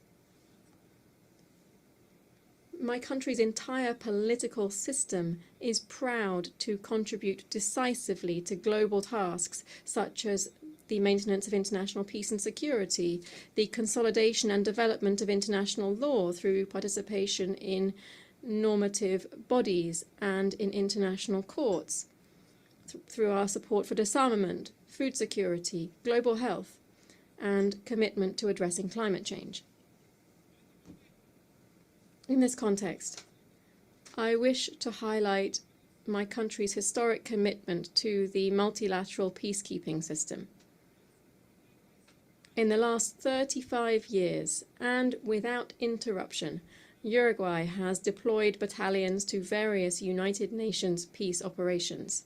My country's entire political system is proud to contribute decisively to global tasks such as the maintenance of international peace and security, the consolidation and development of international law through participation in normative bodies and in international courts, through our support for disarmament, food security, global health, and commitment to addressing climate change. In this context, I wish to highlight my country's historic commitment to the multilateral peacekeeping system. In the last 35 years, and without interruption, Uruguay has deployed battalions to various United Nations peace operations.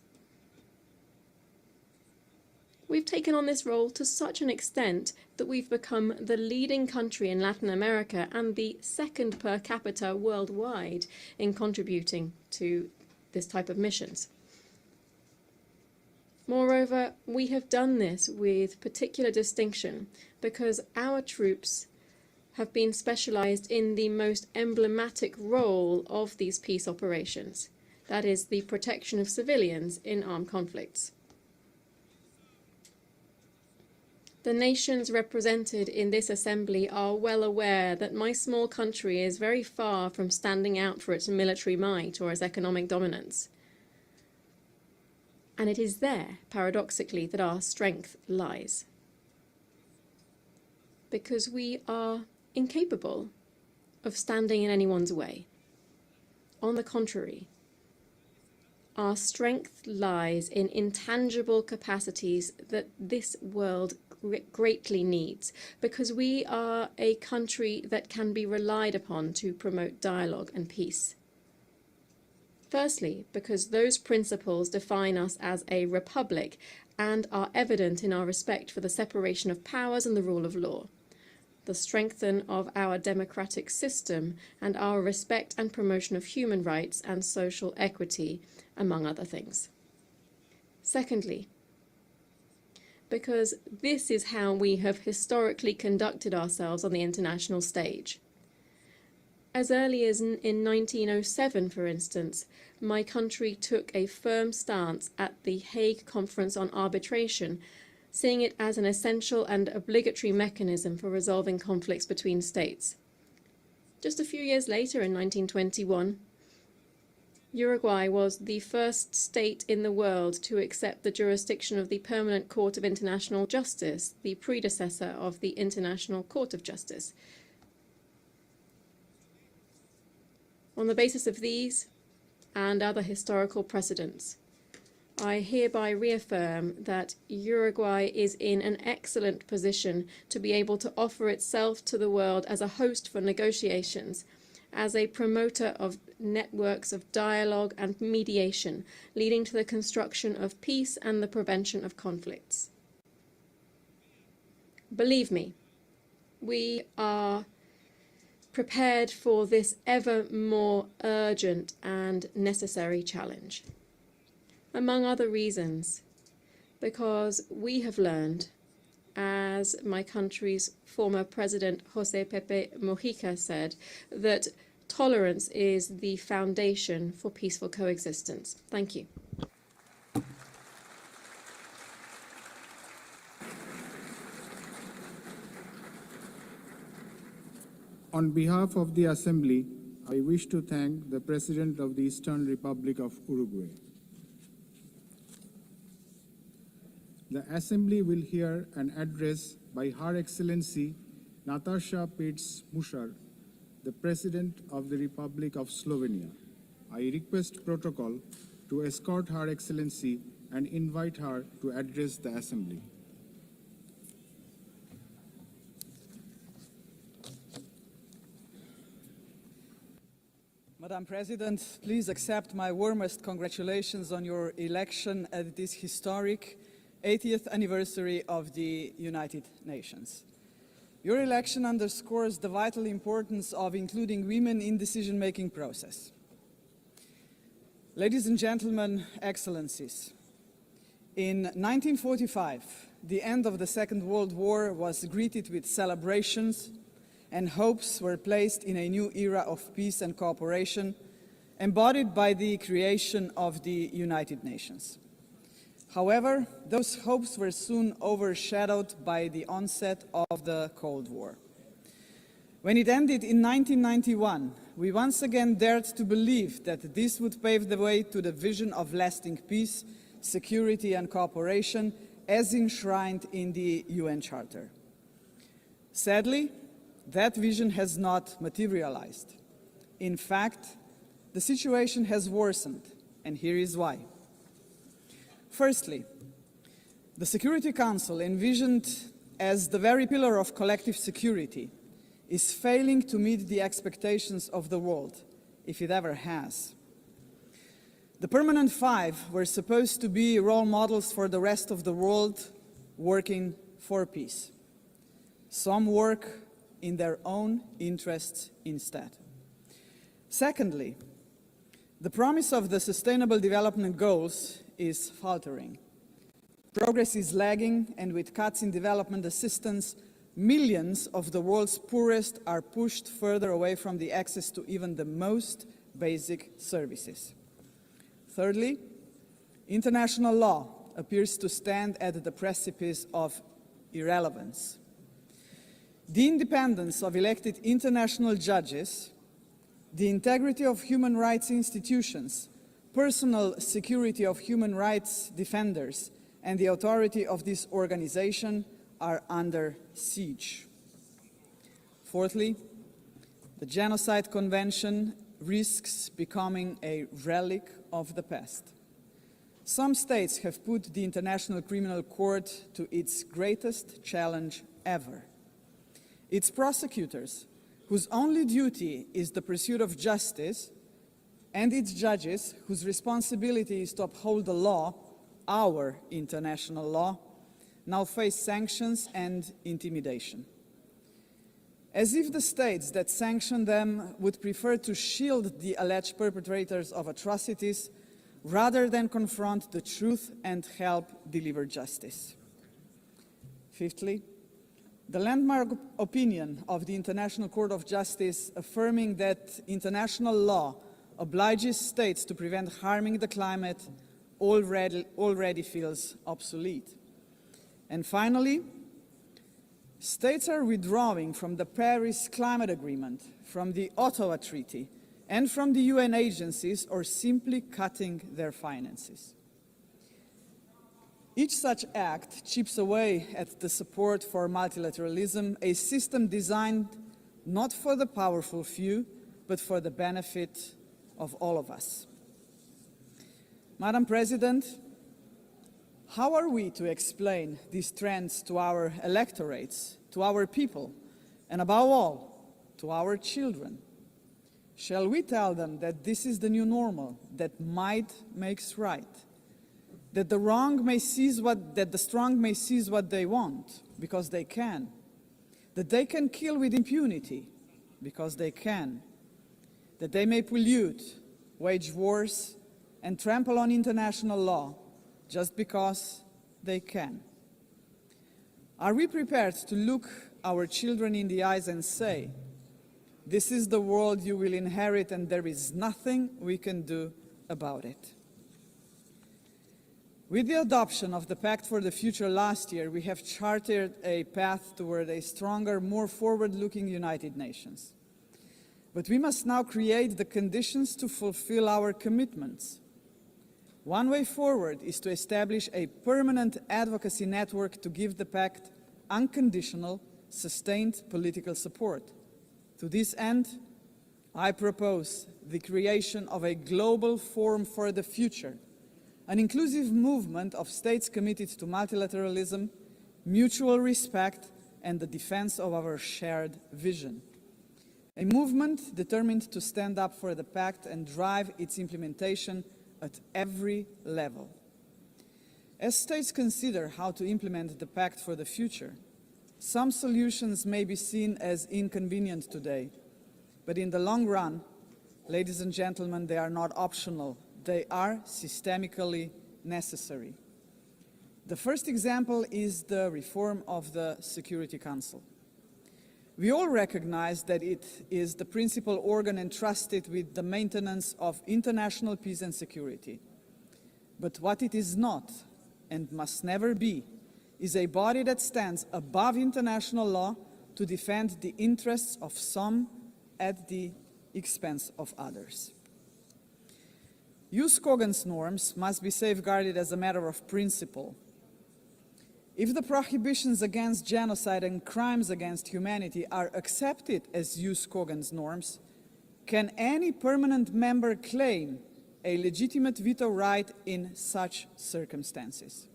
We've taken on this role to such an extent that we've become the leading country in Latin America and the second per capita worldwide in contributing to this type of missions. Moreover, we have done this with particular distinction because our troops have been specialized in the most emblematic role of these peace operations, that is, the protection of civilians in armed conflicts. The nations represented in this assembly are well aware that my small country is very far from standing out for its military might or its economic dominance. And it is there, paradoxically, that our strength lies. Because we are incapable of standing in anyone's way. On the contrary, our strength lies in intangible capacities that this world greatly needs, because we are a country that can be relied upon to promote dialogue and peace. Firstly, because those principles define us as a republic and are evident in our respect for the separation of powers and the rule of law, the strength of our democratic system, and our respect and promotion of human rights and social equity, among other things. Secondly, because this is how we have historically conducted ourselves on the international stage. As early as in 1907, for instance, my country took a firm stance at the Hague Conference on Arbitration, seeing it as an essential and obligatory mechanism for resolving conflicts between states. Just a few years later, in 1921, Uruguay was the first state in the world to accept the jurisdiction of the Permanent Court of International Justice, the predecessor of the International Court of Justice. On the basis of these and other historical precedents, I hereby reaffirm that Uruguay is in an excellent position to be able to offer itself to the world as a host for negotiations, as a promoter of networks of dialogue and mediation, leading to the construction of peace and the prevention of conflicts. Believe me, we are prepared for this ever more urgent and necessary challenge. Among other reasons, because we have learned, as my country's former president, José Pepe Mujica, said, that tolerance is the foundation for peaceful coexistence. Thank you. On behalf of the Assembly, I wish to thank the President of the Eastern Republic of Uruguay. The Assembly will hear an address by Her Excellency Nataša Pirc Musar, the President of the Republic of Slovenia. I request protocol to escort Her Excellency and invite her to address the Assembly. Madam President, please accept my warmest congratulations on your election at this historic 80th anniversary of the United Nations. Your election underscores the vital importance of including women in the decision-making process. Ladies and gentlemen, Excellencies, in 1945, the end of the Second World War was greeted with celebrations, and hopes were placed in a new era of peace and cooperation, embodied by the creation of the United Nations. However, those hopes were soon overshadowed by the onset of the Cold War. When it ended in 1991, we once again dared to believe that this would pave the way to the vision of lasting peace, security and cooperation as enshrined in the UN Charter. Sadly, that vision has not materialized. In fact, the situation has worsened, and here is why. Firstly, the Security Council, envisioned as the very pillar of collective security, is failing to meet the expectations of the world, if it ever has. The Permanent Five were supposed to be role models for the rest of the world working for peace. Some work in their own interests instead. Secondly, the promise of the Sustainable Development Goals is faltering. Progress is lagging, and with cuts in development assistance, millions of the world's poorest are pushed further away from the access to even the most basic services. Thirdly, international law appears to stand at the precipice of irrelevance. The independence of elected international judges, the integrity of human rights institutions, personal security of human rights defenders, and the authority of this organization are under siege. Fourthly, the Genocide Convention risks becoming a relic of the past. Some states have put the International Criminal Court to its greatest challenge ever. Its prosecutors, whose only duty is the pursuit of justice, and its judges, whose responsibility is to uphold the law, our international law, now face sanctions and intimidation. As if the states that sanction them would prefer to shield the alleged perpetrators of atrocities rather than confront the truth and help deliver justice. Fifthly, The landmark opinion of the International Court of Justice affirming that international law obliges states to prevent harming the climate already feels obsolete. And finally, states are withdrawing from the Paris Climate Agreement, from the Ottawa Treaty, and from the UN agencies, or simply cutting their finances. Each such act chips away at the support for multilateralism, a system designed not for the powerful few, but for the benefit of all of us. Madam President, how are we to explain these trends to our electorates, to our people, and above all, to our children? Shall we tell them that this is the new normal, that might makes right, that the strong may seize what they want because they can, that they can kill with impunity because they can, that they may pollute, wage wars, and trample on international law just because they can? Are we prepared to look our children in the eyes and say, "This is the world you will inherit and there is nothing we can do about it"? With the adoption of the Pact for the Future last year, we have charted a path toward a stronger, more forward-looking United Nations. But we must now create the conditions to fulfill our commitments. One way forward is to establish a permanent advocacy network to give the Pact unconditional, sustained political support. To this end, I propose the creation of a global forum for the future, an inclusive movement of states committed to multilateralism, mutual respect, and the defense of our shared vision. A movement determined to stand up for the Pact and drive its implementation at every level. As states consider how to implement the Pact for the Future, some solutions may be seen as inconvenient today, but in the long run, ladies and gentlemen, they are not optional. They are systemically necessary. The first example is the reform of the Security Council. We all recognize that it is the principal organ entrusted with the maintenance of international peace and security. But what it is not, and must never be, is a body that stands above international law to defend the interests of some at the expense of others. Jus cogens norms must be safeguarded as a matter of principle. If the prohibitions against genocide and crimes against humanity are accepted as jus cogens norms, can any permanent member claim a legitimate veto right in such circumstances?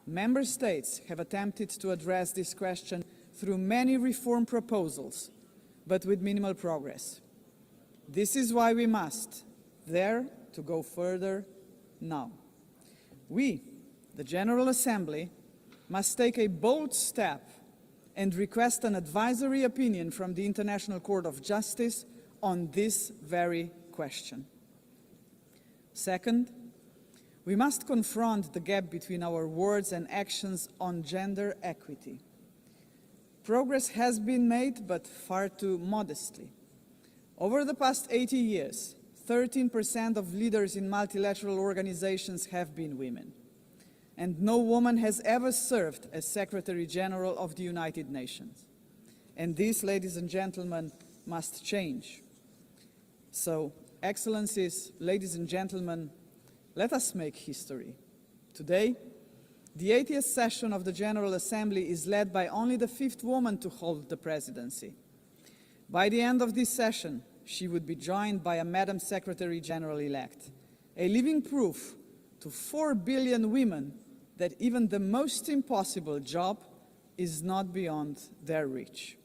Member states have attempted to address this question through many reform proposals, but with minimal progress. This is why we must dare to go further now. We, the General Assembly, must take a bold step and request an advisory opinion from the International Court of Justice on this very question. Second, we must confront the gap between our words and actions on gender equity. Progress has been made, but far too modestly. Over the past 80 years, 13% of leaders in multilateral organizations have been women, and no woman has ever served as Secretary General of the United Nations. And this, ladies and gentlemen, must change. So, Excellencies, ladies and gentlemen, let us make history. Today, the 80th session of the General Assembly is led by only the 5th woman to hold the presidency. By the end of this session, she would be joined by a Madam Secretary General-elect, a living proof to 4 billion women that even the most impossible job is not beyond their reach.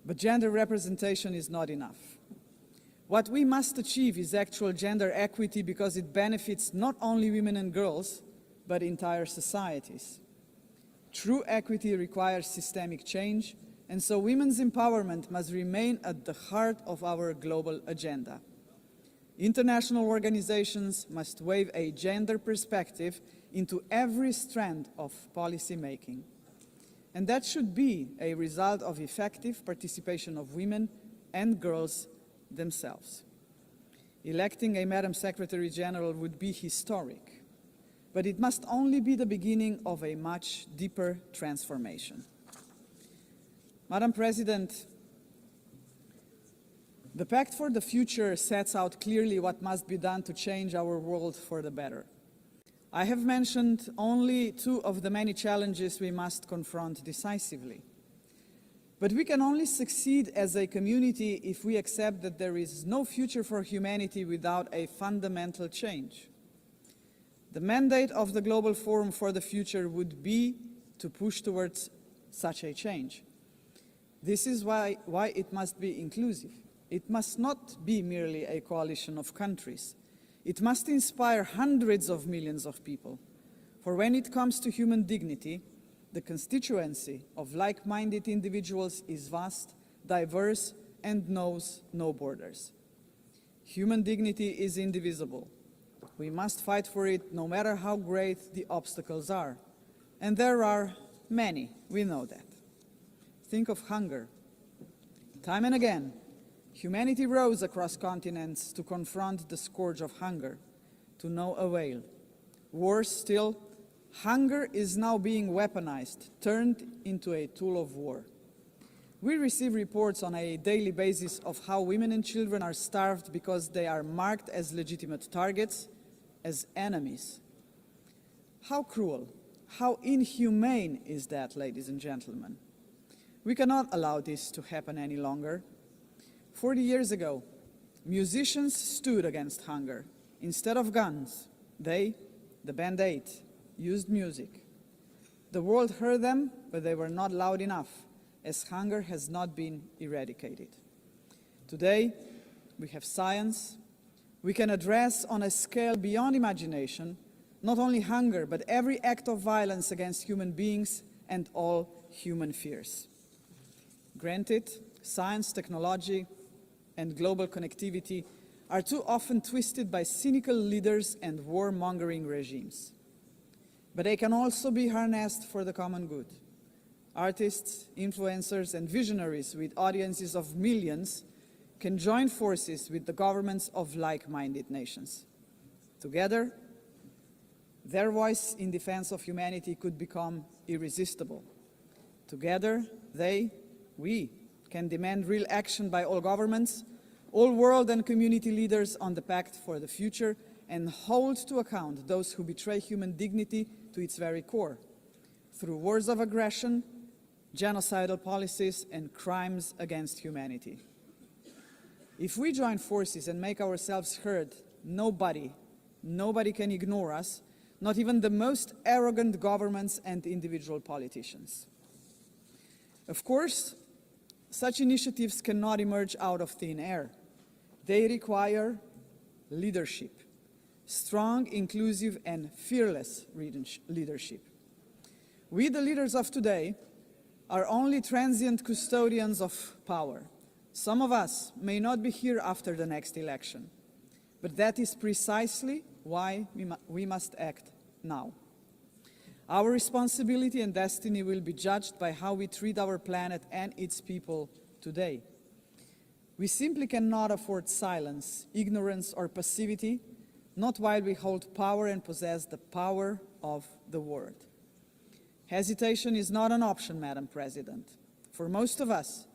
But gender representation is not enough. What we must achieve is actual gender equity because it benefits not only women and girls, but entire societies. True equity requires systemic change, and so women's empowerment must remain at the heart of our global agenda. International organizations must weave a gender perspective into every strand of policy making. And that should be a result of effective participation of women and girls themselves. Electing a Madam Secretary General would be historic, but it must only be the beginning of a much deeper transformation. Madam President, the Pact for the Future sets out clearly what must be done to change our world for the better. I have mentioned only two of the many challenges we must confront decisively. But we can only succeed as a community if we accept that there is no future for humanity without a fundamental change. The mandate of the Global Forum for the Future would be to push towards such a change. This is why it must be inclusive. It must not be merely a coalition of countries. It must inspire hundreds of millions of people. For when it comes to human dignity, the constituency of like-minded individuals is vast, diverse, and knows no borders. Human dignity is indivisible. We must fight for it no matter how great the obstacles are. And there are many, we know that. Think of hunger. Time and again, humanity rose across continents to confront the scourge of hunger, to no avail. Worse still, hunger is now being weaponized, turned into a tool of war. We receive reports on a daily basis of how women and children are starved because they are marked as legitimate targets, as enemies. How cruel, how inhumane is that, ladies and gentlemen? We cannot allow this to happen any longer. 40 years ago, musicians stood against hunger. Instead of guns, they, the Band Aid, used music. The world heard them, but they were not loud enough, as hunger has not been eradicated. Today, we have science. We can address on a scale beyond imagination not only hunger, but every act of violence against human beings and all human fears. Granted, science, technology, and global connectivity are too often twisted by cynical leaders and warmongering regimes. But they can also be harnessed for the common good. Artists, influencers, and visionaries with audiences of millions can join forces with the governments of like-minded nations. Together, their voice in defense of humanity could become irresistible. Together, we can demand real action by all governments, all world and community leaders on the Pact for the Future, and hold to account those who betray human dignity to its very core, through wars of aggression, genocidal policies, and crimes against humanity. If we join forces and make ourselves heard, nobody can ignore us, not even the most arrogant governments and individual politicians. Of course, such initiatives cannot emerge out of thin air. They require leadership, strong, inclusive, and fearless leadership. We, the leaders of today, are only transient custodians of power. Some of us may not be here after the next election, but that is precisely why we must act now. Our responsibility and destiny will be judged by how we treat our planet and its people today. We simply cannot afford silence, ignorance, or passivity, not while we hold power and possess the power of the word. Hesitation is not an option, Madam President. For most of us,